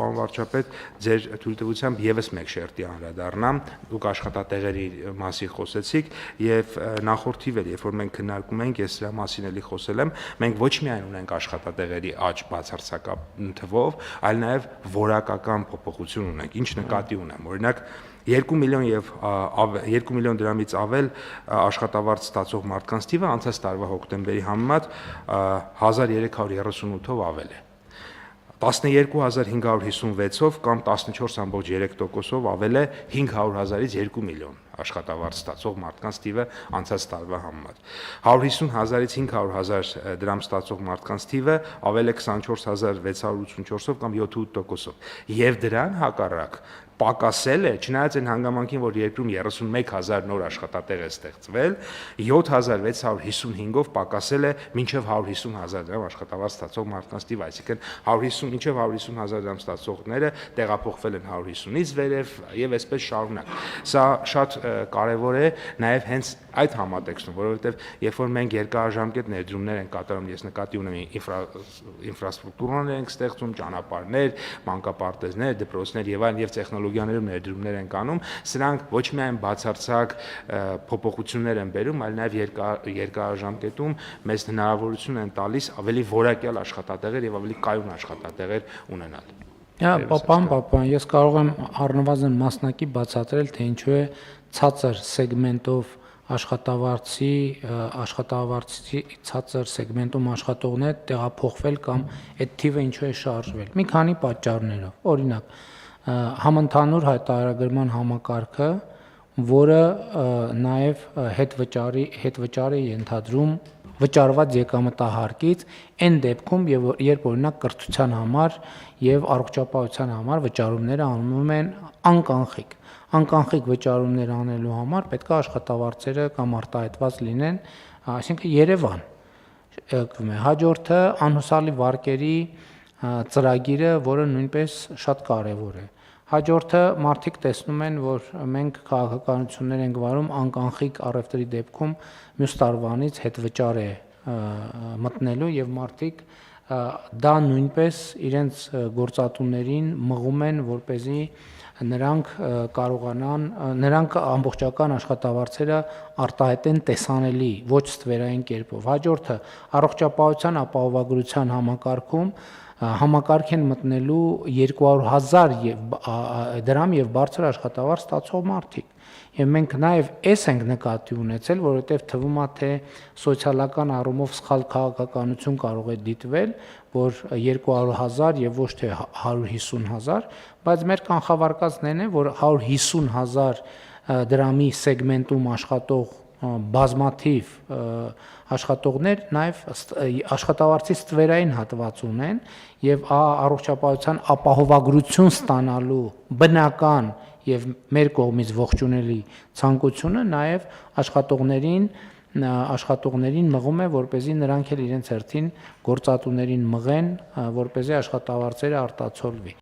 պարոն վարչապետ, ձեր թույլտվությամբ եւս մեկ շերտի անդրադառնամ, դուք աշխատատեղերի մասին խոսեցիք եւ նախորդիվ էլ, երբ որ մենք քննարկում ենք, ես դրա մասին էլի խոսել եմ, մենք ոչ միայն ունենք աշխատատեղերի աճ բացարձակապ թվով, այլ նաեւ որակական փոփոխություն ունենք, ինչ նկատի ունեմ, օրինակ 2 միլիոն եւ 2 միլիոն դրամից ավել աշխատավարձ ստացող մարդկանց թիվը անցած տարվա հոկտեմբերի համեմատ 1338-ով ավել է 12556-ով կամ 14.3%-ով ավել է 500,000-ից 2 միլիոն աշխատավարձ ստացող մարդկանց թիվը անցած տարվա համեմատ 150,000-ից 500,000 դրամ ստացող մարդկանց թիվը ավել է 24684-ով կամ 7.8%-ով եւ դրան հակառակ պակասել է, չնայած այն հանգամանքին, որ երկրում 31,000 նոր աշխատատեղ է ստեղծվել, 7655-ով պակասել է մինչև 150,000 դրամ աշխատավարձ ստացող մարդկանց թիվը, այսինքն 150 մինչև 150,000 դրամ ստացողները տեղափոխվել են 150-ից վերև եւ այսպես շարունակ։ Սա շատ կարեւոր է նաեւ հենց այդ համատեքստում, որովհետեւ երբ որ մենք երկարաժամկետ ներդրումներ ենք կատարում, ես նկատի ունեմ ինֆրաստրուկտուրաներ ենք ստեղծում, ճանապարհներ, մանկապարտեզներ, դպրոցներ եւ այլն եւ տեխնոլոգիաներում ներդրումներ են անում, սրանք ոչ միայն բացարձակ փոփոխություններ են բերում, այլ նաև երկարաժամկետում մեզ հնարավորություն են տալիս ավելի որակյալ աշխատատեղեր եւ ավելի կայուն աշխատատեղեր ունենալ։ Պապան, ես կարող եմ առնվազն մասնակի բացատրել, թե ինչու է ցածր սեգմենտով աշխատավարձի ցածր սեգմենտում աշխատողներ տեղափոխվել կամ այդ թիվը ինչու է շարժվել։ Մի քանի պատճառներով։ Օրինակ, համընդհանուր հայտարարագրման համակարգը, որը նաև հետվճար է ենթադրում վճարված եկամտահարկից այն դեպքում, երբ օրինակ կրթության համար եւ առողջապահության համար վճարումները անում են անկանխիկ վճարումներ անելու համար պետք է աշխատավարձերը կամ արտահայտված լինեն, այսինքն Երևան։ Հաջորդը անհուսալի վարկերի ծրագիրը, որը նույնպես շատ կարևոր է։ Հաջորդը մարդիկ տեսնում են, որ մենք քաղաքականություններ ենք վարում անկանխիկ առևտրի դեպքում մյուս տարվանից հետվճար է մտնելու եւ մարդիկ դա նույնպես իրենց գործատուներին մղում են, որպեսզի նրանք ամբողջական աշխատավարձերը արտահայտեն տեսանելի, ոչ ստվերային կերպով։ Հաջորդը առողջապահության ապահովագրության համակարգում համակարգ են մտնելու 200,000 դրամ եւ բարձր աշխատավարձ ստացող մարդիկ։ Եվ մենք նաեւ այս ենք նկատի ունեցել, որովհետեւ թվում է, թե սոցիալական առումով սխալ քաղաքականություն կարող է դիտվել, որ 200,000 եւ ոչ թե 150,000, բայց մեր կանխավարկածն է, որ 150,000 դրամի սեգմենտում աշխատող բազմաթիվ աշխատողներ նաև աշխատավարձի ստվերային հատված ունեն եւ առողջապահության ապահովագրություն ստանալու բնական եւ մեր կողմից ողջունելի ցանկությունը նաև աշխատողներին մղում է, որպեսզի նրանք էլ իրենց հերթին գործատուներին մղեն, որպեսզի աշխատավարձերը արտացոլվի։